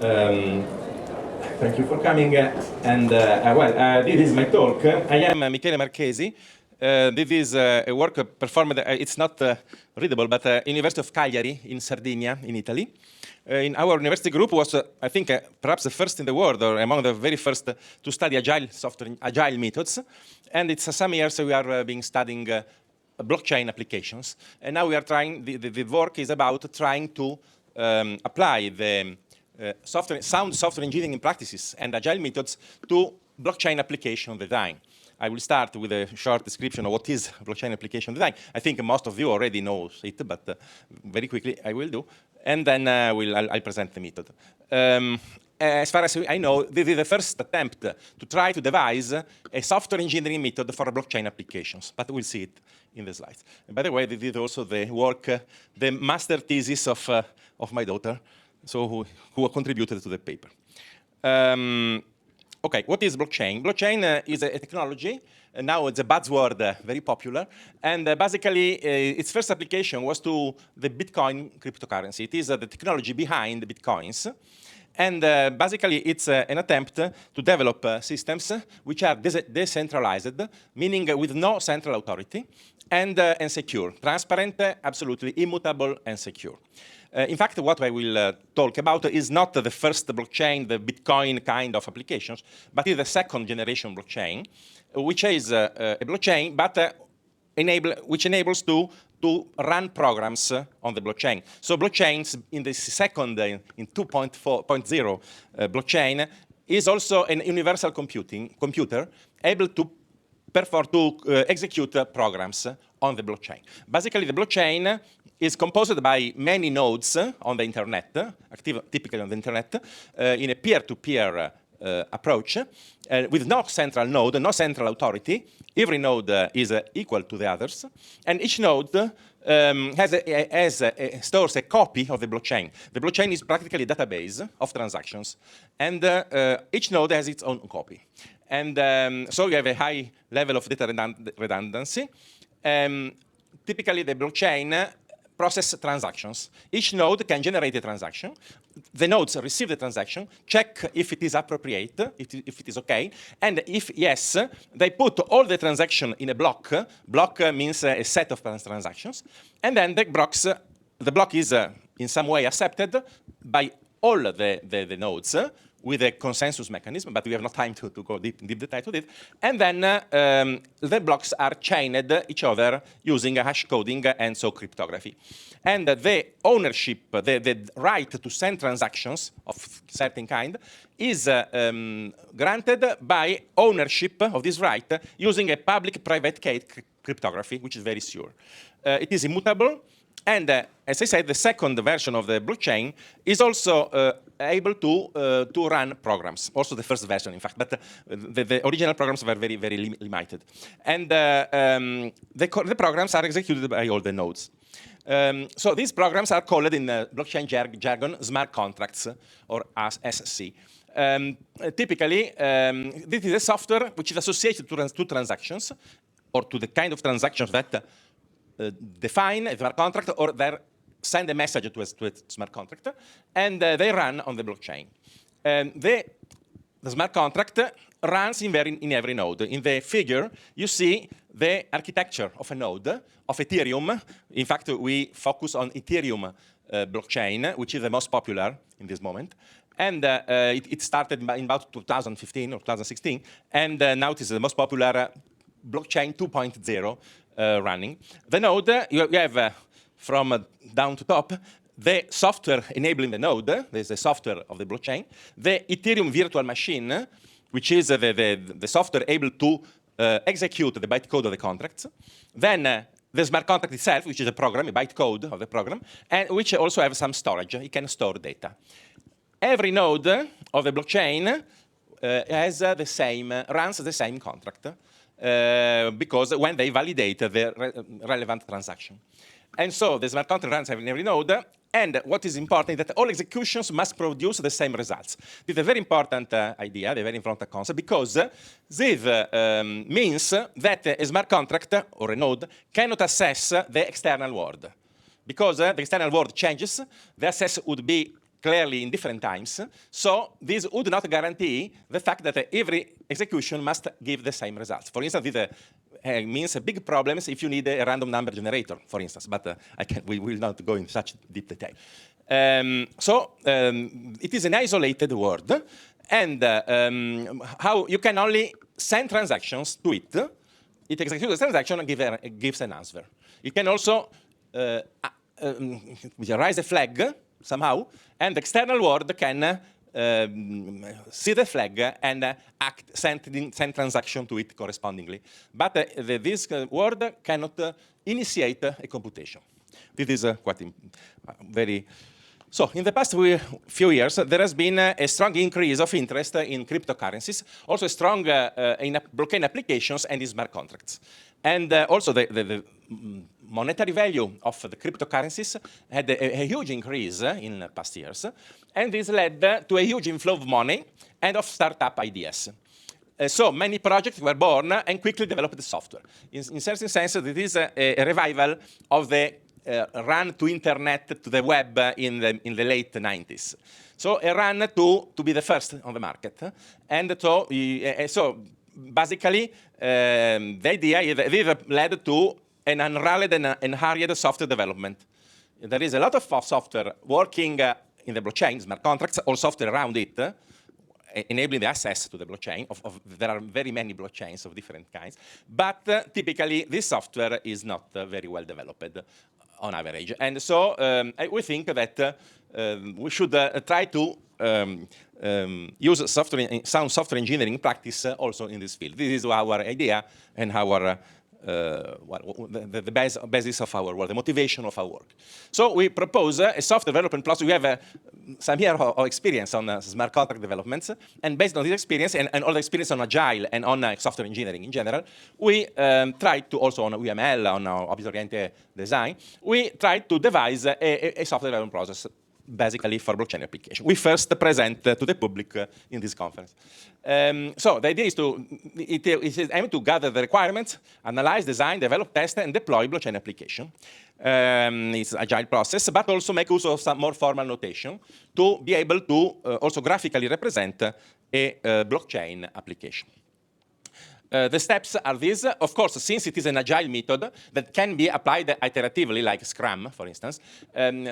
Um, Thank you for coming. This is my talk. I am Michele Marchesi. This is a work performed, it's not readable, but University of Cagliari in Sardinia, in Italy. In our university group was, I think, perhaps the first in the world, or among the very first to study agile software, agile methods. And it's some years we are being studying blockchain applications. And now we are trying, the work is about trying to apply the sound software engineering practices and agile methods to blockchain application design. I will start with a short description of what is blockchain application design. I think most of you already know it, but very quickly I will do. And then I'll present the method. As far as I know, this is the first attempt to try to devise a software engineering method for blockchain applications, but we'll see it in the slides. And by the way, this is also the work, the master thesis of my daughter, so who contributed to the paper. Okay, what is blockchain? Blockchain is a technology. Now it's a buzzword, very popular. And basically, its first application was to the Bitcoin cryptocurrency. It is the technology behind the Bitcoins. And basically, it's an attempt to develop systems which are decentralized, meaning with no central authority, and secure, transparent, absolutely immutable, and secure. In fact, what I will talk about is not the first blockchain, the Bitcoin kind of applications, but is the second generation blockchain, which is a blockchain, but which enables to run programs on the blockchain. So blockchains in the second, in 2.0 blockchain, is also an universal computer able to execute programs on the blockchain. Basically, the blockchain is composed by many nodes on the internet, typically on the internet, in a peer-to-peer approach, with no central node, no central authority. Every node is equal to the others, and each node stores a copy of the blockchain. The blockchain is practically a database of transactions, and each node has its own copy. And so you have a high level of data redundancy. Typically, the blockchain process transactions. Each node can generate a transaction. The nodes receive the transaction, check if it is appropriate, if it is okay, and if yes, they put all the transaction in a block. Block means a set of transactions, and then the block is in some way accepted by all the nodes with a consensus mechanism, but we have no time to go deep detail to it. And then the blocks are chained each other using hash coding and so cryptography. And the ownership, the right to send transactions of certain kind is granted by ownership of this right using a public-private key cryptography, which is very sure. It is immutable. And as I said, the second version of the blockchain is also able to run programs. Also the first version, in fact, but the original programs were very, very limited. And the programs are executed by all the nodes. So these programs are called in blockchain jargon smart contracts, or as SC. Typically, this is a software which is associated to transactions, or to the kind of transactions that define a smart contract or they send a message to a smart contract, and they run on the blockchain. The smart contract runs in every node. In the figure, you see the architecture of a node of Ethereum. In fact, we focus on Ethereum blockchain, which is the most popular in this moment. And it started in about 2015 or 2016, and now it is the most popular blockchain 2.0 running. The node, you have from down to top, the software enabling the node, there's the software of the blockchain, the Ethereum virtual machine, which is the software able to execute the bytecode of the contracts. Then the smart contract itself, which is a program, a bytecode of the program, and which also have some storage. It can store data. Every node of the blockchain runs the same contract. Because when they validate the relevant transaction. And so the smart contract runs in every node, and what is important is that all executions must produce the same results. This is a very important idea, a very important concept, because this means that a smart contract or a node cannot access the external world. Because the external world changes, the access would be clearly in different times. So this would not guarantee the fact that every execution must give the same results. For instance, this means big problems if you need a random number generator, for instance, but we will not go in such deep detail. It is an isolated word, and how you can only send transactions to it. It executes the transaction and gives an answer. It can also raise a flag somehow, and the external world can see the flag and send transaction to it correspondingly. But this word cannot initiate a computation. This is quite very... So in the past few years, there has been a strong increase of interest in cryptocurrencies, also a strong in blockchain applications and in smart contracts. And also the monetary value of the cryptocurrencies had a huge increase in the past years. And this led to a huge inflow of money and of startup ideas. So many projects were born and quickly developed the software. In certain sense, it is a revival of the run to internet, to the web in the late 90s. So a run to be the first on the market. And so basically, the idea this led to an unralled and hurried software development. There is a lot of software working in the blockchain, smart contracts, or software around it, enabling the access to the blockchain. There are very many blockchains of different kinds. But typically, this software is not very well developed on average. And so we think that we should try to use sound software engineering practice also in this field. This is our idea and our the basis of our work, the motivation of our work. So we propose a software development process. We have some years of experience on smart contract developments, and based on this experience and all the experience on Agile and on software engineering in general, we tried to also on UML, on object-oriented design, we tried to devise a software development process basically for blockchain application. We first present to the public in this conference. So the idea is it is aimed to gather the requirements, analyze, design, develop, test, and deploy blockchain application. It's an agile process, but also make use of some more formal notation to be able to also graphically represent a blockchain application. The steps are these. Of course, since it is an agile method that can be applied iteratively, like Scrum, for instance,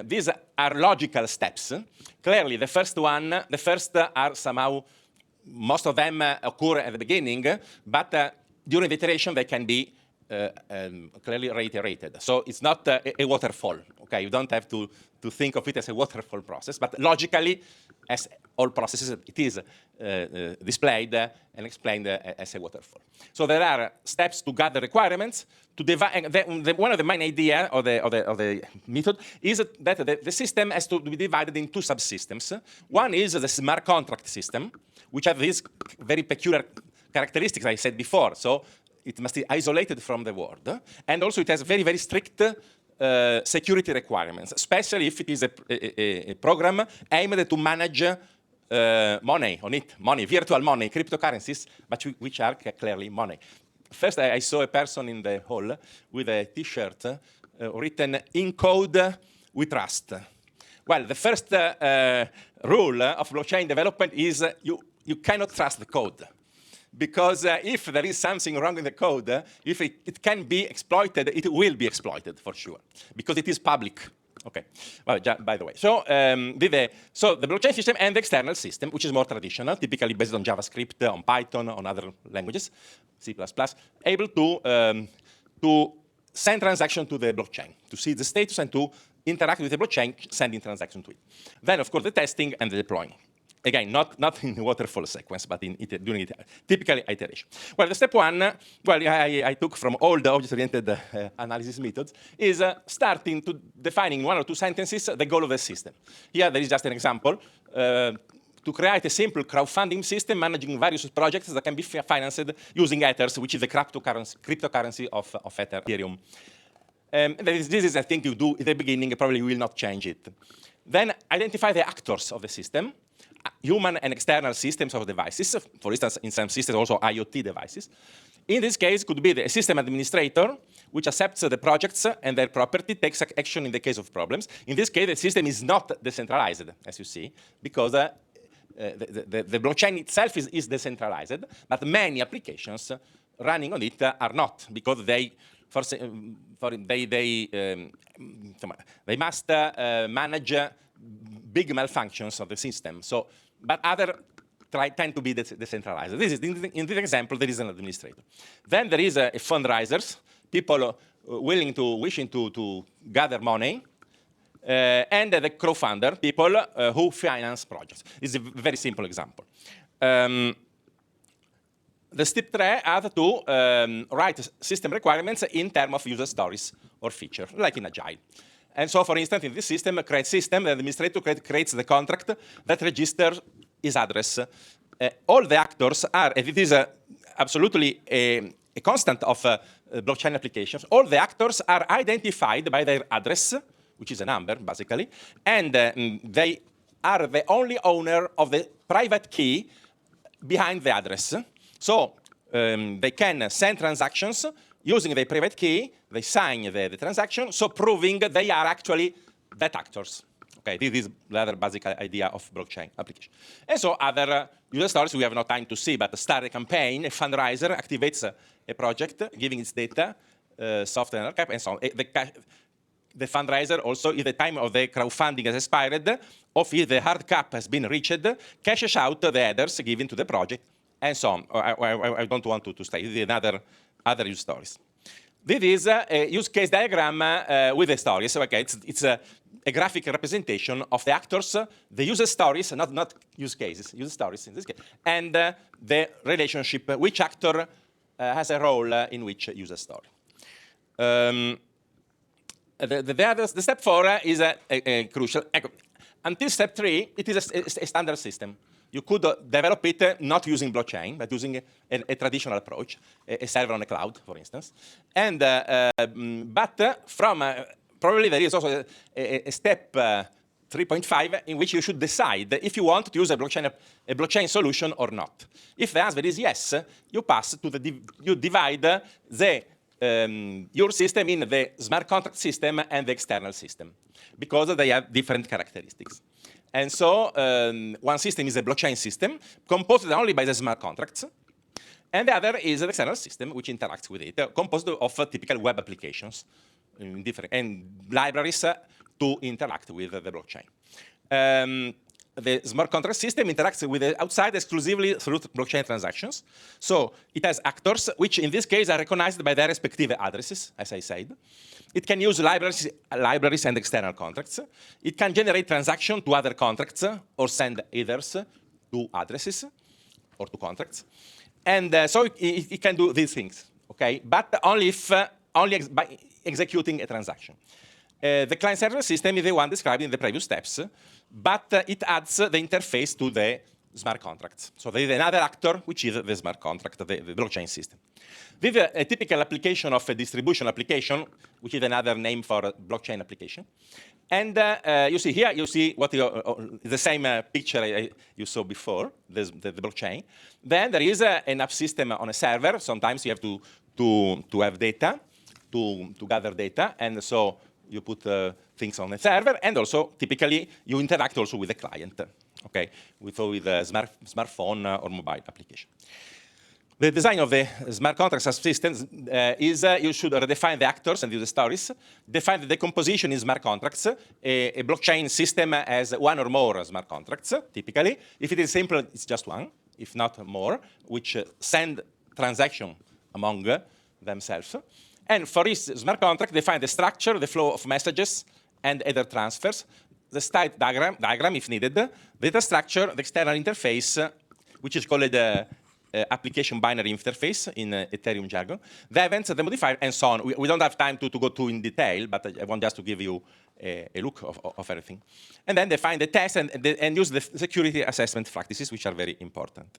these are logical steps. Clearly, the first are somehow, most of them occur at the beginning, but during the iteration, they can be clearly reiterated. So it's not a waterfall. Okay, you don't have to think of it as a waterfall process, but logically, as all processes, it is displayed and explained as a waterfall. So there are steps to gather requirements. To divide, one of the main ideas of the method is that the system has to be divided into subsystems. One is the smart contract system, which has these very peculiar characteristics I said before. So it must be isolated from the world. And also it has very, very strict security requirements, especially if it is a program aimed to manage money on it, virtual money, cryptocurrencies, but which are clearly money. First, I saw a person in the hall with a T-shirt written, "In code, we trust." Well, the first rule of blockchain development is you cannot trust the code. Because if there is something wrong in the code, if it can be exploited, it will be exploited for sure, because it is public. Okay, well, by the way. So, the blockchain system and the external system, which is more traditional, typically based on JavaScript, on Python, on other languages, C++, able to send transaction to the blockchain, to see the status and to interact with the blockchain, sending transaction to it. Then, of course, the testing and the deploying. Again, not in waterfall sequence, but during typical iteration. Well, the step one, I took from all the object-oriented analysis methods, is starting to defining in one or two sentences the goal of the system. Here, there is just an example. To create a simple crowdfunding system managing various projects that can be financed using Ethers, which is the cryptocurrency of Ethereum. This is, I think, you do at the beginning, probably will not change it. Then identify the actors of the system. Human and external systems of devices, for instance, in some systems also IoT devices. In this case, could be the system administrator, which accepts the projects and their property, takes action in the case of problems. In this case, the system is not decentralized, as you see, because the blockchain itself is decentralized, but many applications running on it are not, because they must manage big malfunctions of the system. So, but other tend to be decentralized. This is, in this example, there is an administrator. Then there is a fundraisers, people wishing to gather money, and the crowdfunder, people who finance projects. This is a very simple example. The step 3 are to write system requirements in terms of user stories or feature, like in Agile. And so, for instance, in this system, create system, the administrator creates the contract that registers his address. All the actors are, and it is absolutely a constant of blockchain applications, all the actors are identified by their address, which is a number, basically, and they are the only owner of the private key behind the address. So they can send transactions using the private key, they sign the transaction, so proving they are actually that actors. Okay, this is the other basic idea of blockchain application. And so other user stories we have no time to see, but start a campaign, a fundraiser activates a project, giving its data, software and cap, and so on. The fundraiser also, if the time of the crowdfunding has expired, or if the hard cap has been reached, cashes out the headers given to the project, and so on. I don't want to stay. This is other use stories. This is a use case diagram with the stories. Okay, it's a graphic representation of the actors, the user stories, not use cases, user stories in this case, and the relationship, which actor has a role in which user story. The step 4 is crucial. Until step 3, it is a standard system. You could develop it not using blockchain, but using a traditional approach, a server on a cloud, for instance. And but from probably there is also a step 3.5 in which you should decide if you want to use a blockchain solution or not. If the answer is yes, you pass to you divide your system in the smart contract system and the external system, because they have different characteristics. And so one system is a blockchain system composed only by the smart contracts, and the other is an external system which interacts with it, composed of typical web applications and libraries to interact with the blockchain. The smart contract system interacts with the outside exclusively through blockchain transactions. So it has actors, which in this case are recognized by their respective addresses, as I said. It can use libraries and external contracts. It can generate transactions to other contracts or send headers to addresses or to contracts. And so it can do these things, okay? But only by executing a transaction. The client-server system is the one described in the previous steps, but it adds the interface to the smart contracts. So there is another actor, which is the smart contract, the blockchain system. This is a typical application of a distribution application, which is another name for a blockchain application. And you see here, you see what the same picture you saw before, the blockchain. Then there is an app system on a server. Sometimes you have to have data, to gather data, and so you put things on a server, and also typically you interact also with the client, okay, with a smartphone or mobile application. The design of the smart contract systems is you should redefine the actors and user stories, define the decomposition in smart contracts. A blockchain system has one or more smart contracts, typically. If it is simple, it's just one, if not more, which send transaction among themselves. And for each smart contract, define the structure, the flow of messages, and other transfers, the state diagram if needed, the data structure, the external interface, which is called the application binary interface in Ethereum jargon, the events, the modifier, and so on. We don't have time to go too in detail, but I want just to give you a look of everything. And then define the test and use the security assessment practices, which are very important.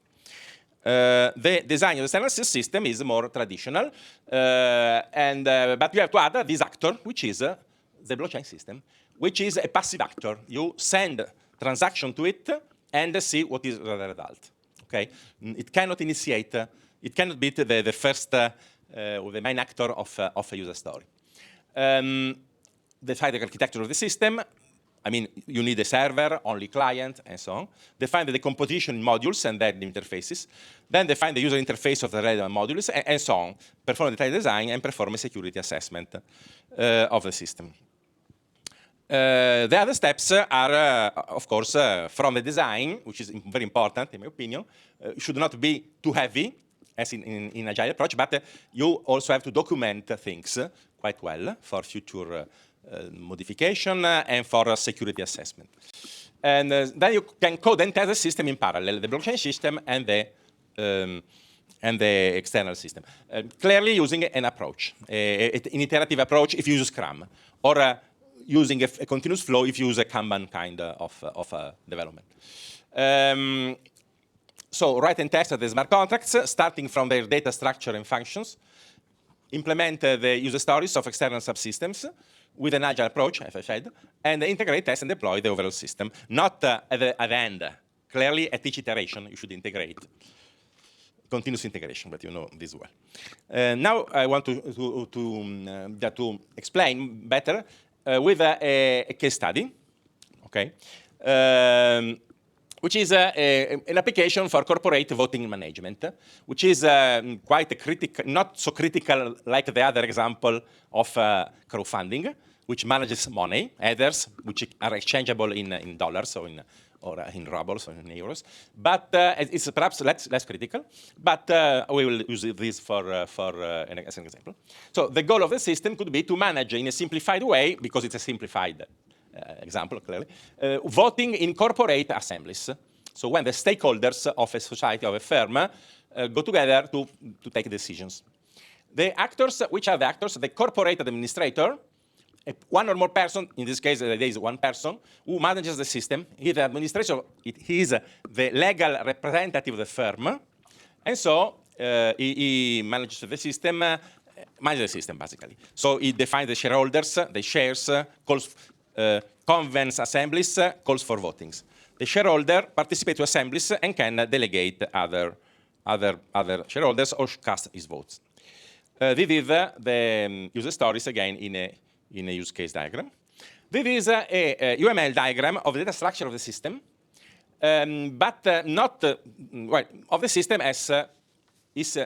The design of the external system is more traditional, but you have to add this actor, which is the blockchain system, which is a passive actor. You send transaction to it and see what is the result. Okay, it cannot initiate. It cannot be the first the main actor of a user story. Define the architecture of the system. I mean, you need a server, only client, and so on. Define the decomposition in modules and then the interfaces. Then define the user interface of the relevant modules, and so on. Perform the detailed design and perform a security assessment of the system. The other steps are, of course, from the design, which is very important, in my opinion. Should not be too heavy, as in Agile approach, but you also have to document things quite well for future modification and for security assessment. And then you can code and test the system in parallel, the blockchain system and the external system. Clearly using an approach, an iterative approach if you use Scrum, or using a continuous flow if you use a Kanban kind of development. So write and test the smart contracts, starting from their data structure and functions. Implement the user stories of external subsystems with an agile approach, as I said, and integrate, test, and deploy the overall system. Not at the end. Clearly, at each iteration, you should integrate. Continuous integration, but you know this well. Now I want to explain better with a case study, okay, which is an application for corporate voting management, which is quite a critical, not so critical like the other example of crowdfunding, which manages money, headers, which are exchangeable in dollars or in rubles or in euros. But it's perhaps less critical. But we will use this as an example. So the goal of the system could be to manage in a simplified way, because it's a simplified example, clearly, voting in corporate assemblies. So when the stakeholders of a society, of a firm, go together to take decisions. The actors, which are the actors? The corporate administrator, one or more person, in this case there is one person, who manages the system. He is the administrator, he is the legal representative of the firm, and so he manages the system, basically. So he defines the shareholders, the shares, calls convenes assemblies, calls for votings. The shareholder participates to assemblies and can delegate other shareholders or cast his votes. This is the user stories again in a use case diagram. This is a UML diagram of the data structure of the system, but not well, of the system as is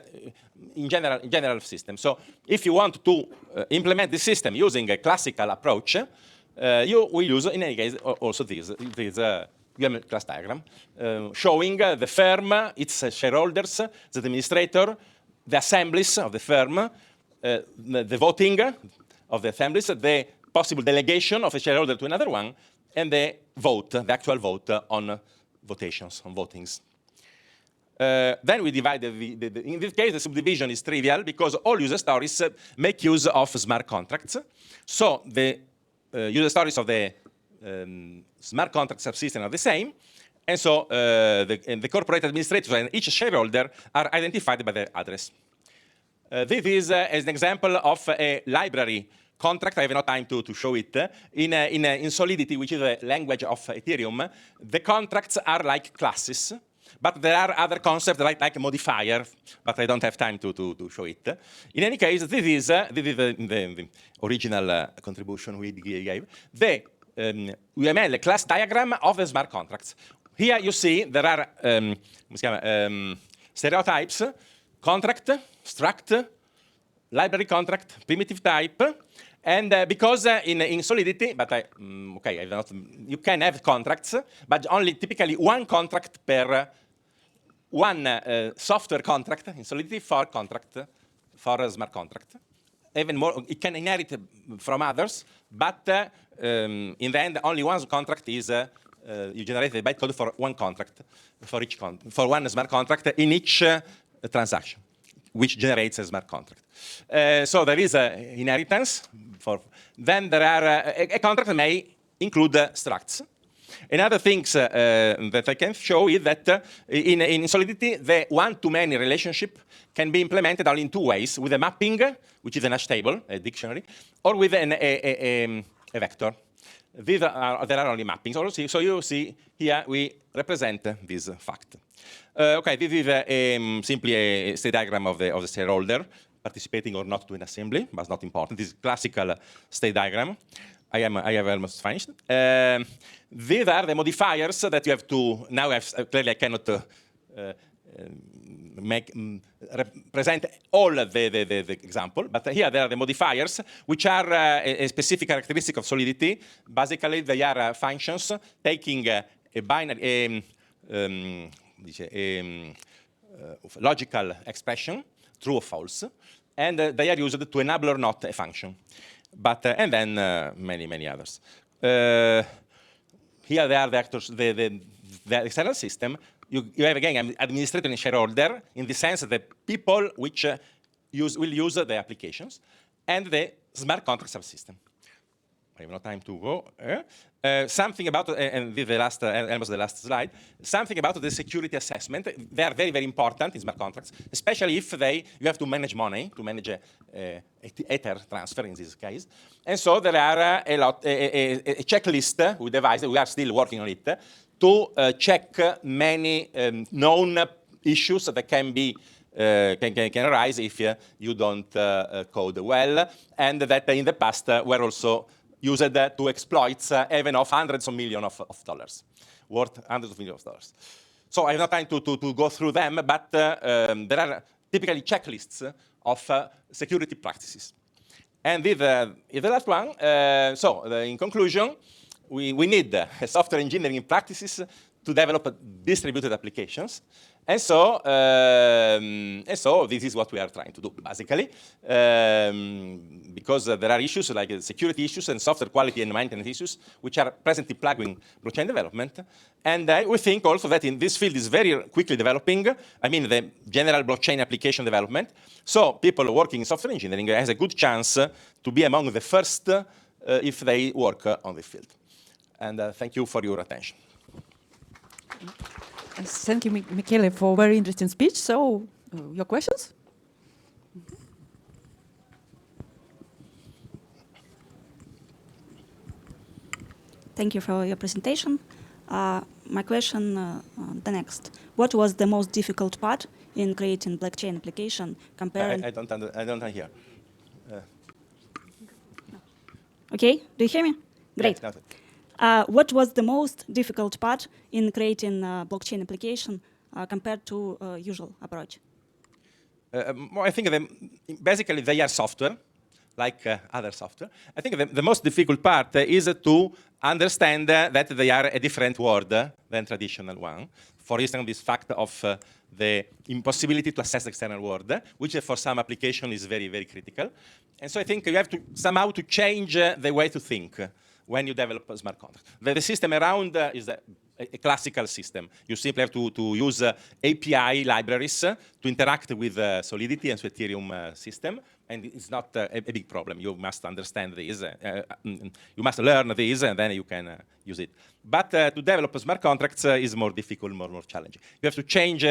in general system. So if you want to implement the system using a classical approach, you will use, in any case, also this UML class diagram, showing the firm, its shareholders, the administrator, the assemblies of the firm, the voting of the assemblies, the possible delegation of a shareholder to another one, and the vote, the actual vote on votations, on votings. Then we divide in this case, the subdivision is trivial because all user stories make use of smart contracts. So the user stories of the smart contract subsystem are the same. And so the corporate administrator and each shareholder are identified by their address. This is as an example of a library contract. I have no time to show it. In Solidity, which is a language of Ethereum, the contracts are like classes. But there are other concepts like a modifier, but I don't have time to show it. In any case, this is the original contribution we gave. The UML class diagram of the smart contracts. Here you see there are stereotypes: contract, struct, library contract, primitive type. And because in Solidity, but you can have contracts, but only typically one contract per one software contract in Solidity for a smart contract. Even more, it can inherit from others, but in the end, only one contract is you generate the bytecode for one contract, for one smart contract in each transaction, which generates a smart contract. So there is inheritance. Then there are a contract may include structs. Another thing that I can show is that in Solidity, the one-to-many relationship can be implemented only in two ways: with a mapping, which is a hash table, a dictionary, or with a vector. There are only mappings. Also, so you see here we represent this fact. Okay, this is simply a state diagram of the shareholder participating or not to an assembly, but it's not important. This is classical state diagram. I have almost finished. These are the modifiers that you have to, now clearly I cannot represent all the example, but here there are the modifiers, which are a specific characteristic of solidity. Basically, they are functions taking a binary, logical expression, true or false, and they are used to enable or not a function. But and then many others. Here they are the actors, the external system. You have again an administrator and shareholder in the sense that the people which will use the applications, and the smart contract subsystem. I have no time to go. Something about, and this is the last, almost the last slide, something about the security assessment. They are very important in smart contracts, especially if you have to manage money, to manage Ether transfer in this case. And so there are a checklist we devised, we are still working on it, to check many known issues that can be can arise if you don't code well, and that in the past were also used to exploits even of hundreds of millions of dollars, worth hundreds of millions of dollars. So I have no time to go through them, but there are typically checklists of security practices. And with the last one, in conclusion, we need software engineering practices to develop distributed applications. And so this is what we are trying to do, basically, because there are issues like security issues and software quality and maintenance issues, which are presently plaguing blockchain development. And we think also that in this field is very quickly developing, I mean, the general blockchain application development. So people working in software engineering has a good chance to be among the first if they work on this field. And thank you for your attention. Thank you, Michele, for a very interesting speech. So, your questions? Thank you for your presentation. My question, the next. What was the most difficult part in creating blockchain application compared? I don't hear. Okay, do you hear me? Great. Yes, what was the most difficult part in creating a blockchain application compared to usual approach? Well, I think basically they are software, like other software. I think the most difficult part is to understand that they are a different world than traditional one. For instance, this fact of the impossibility to access the external world, which for some application is very, very critical. And so I think you have to somehow to change the way to think when you develop a smart contract. The system around is a classical system. You simply have to use API libraries to interact with Solidity and Ethereum system, and it's not a big problem. You must understand this, you must learn this, and then you can use it. But to develop smart contracts is more difficult, more challenging. You have to change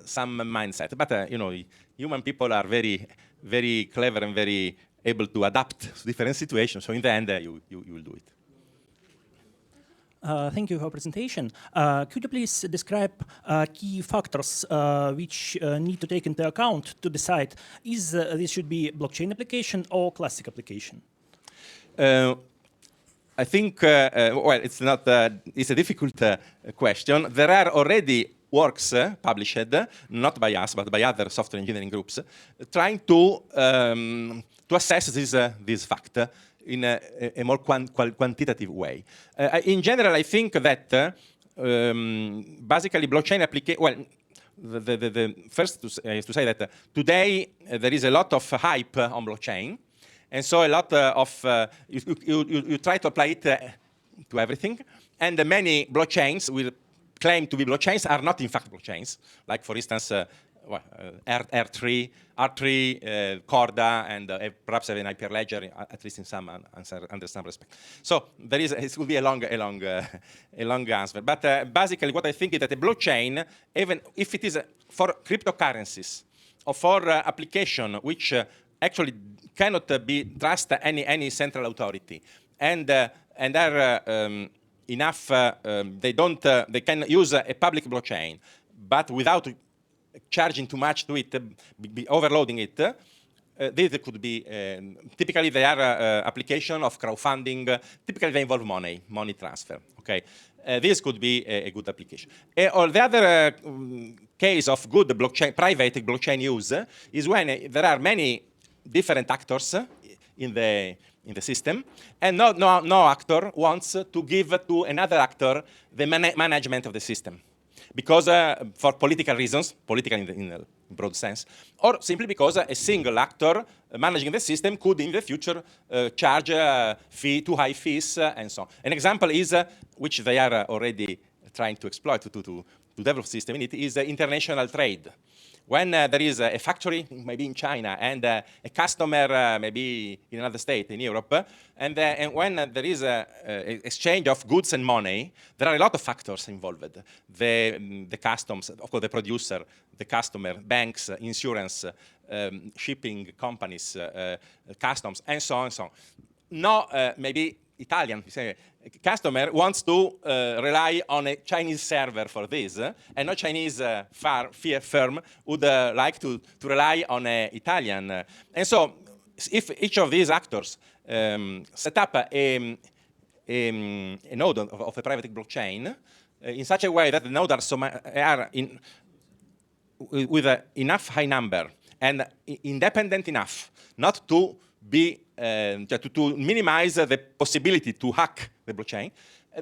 some mindset. But you know, human people are very, very clever and very able to adapt to different situations. So in the end, you will do it. Thank you for your presentation. Could you please describe key factors which need to take into account to decide is this should be blockchain application or classic application? I think, well, it's not, it's a difficult question. There are already works published, not by us, but by other software engineering groups, trying to assess this fact in a more quantitative way. In general, I think that basically blockchain application, well, the first is to say that today there is a lot of hype on blockchain, and so a lot of, you try to apply it to everything, and many blockchains will claim to be blockchains are not in fact blockchains, like for instance, R3, Corda, and perhaps an Hyperledger, at least in some under some respect. So there is, it will be a long answer. But basically, what I think is that a blockchain, even if it is for cryptocurrencies or for application which actually cannot be trusted any central authority, and are enough, they can use a public blockchain, but without charging too much to it, overloading it, These could be, typically they are application of crowdfunding. Typically they involve money transfer, okay? This could be a good application. Or the other case of good blockchain, private blockchain use is when there are many different actors in the system, and no actor wants to give to another actor the management of the system. Because for political reasons, political in a broad sense, or simply because a single actor managing the system could in the future charge too high fees and so on. An example is, which they are already trying to exploit to develop system in it, is international trade. When there is a factory, maybe in China, and a customer, maybe in another state in Europe, and when there is an exchange of goods and money, there are a lot of factors involved. The customs, of course, the producer, the customer, banks, insurance, shipping companies, customs, and so on and so on. No, maybe Italian, say, customer wants to rely on a Chinese server for this, and no Chinese firm would like to rely on an Italian. And so, if each of these actors set up a node of a private blockchain in such a way that the nodes are with enough high number and independent enough not to be to minimize the possibility to hack the blockchain,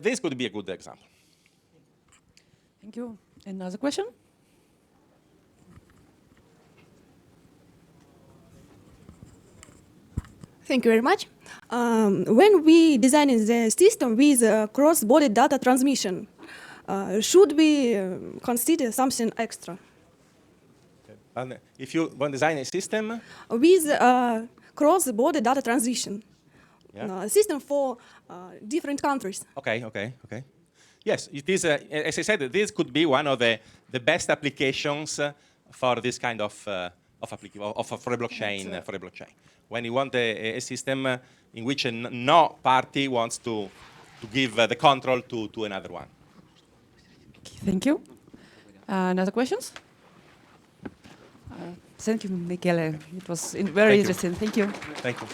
this could be a good example. Thank you. Another question? Thank you very much. When we design the system with cross-border data transmission, should we consider something extra? And if you want to design a system? With cross-border data transition, Yeah. System for different countries. Okay. Yes, it is. As I said, this could be one of the best applications for this kind of for a blockchain. For a blockchain, when you want a system in which no party wants to give the control to another one. Thank you. Another questions? Thank you, Michele. It was very interesting. Thank you. Thank you.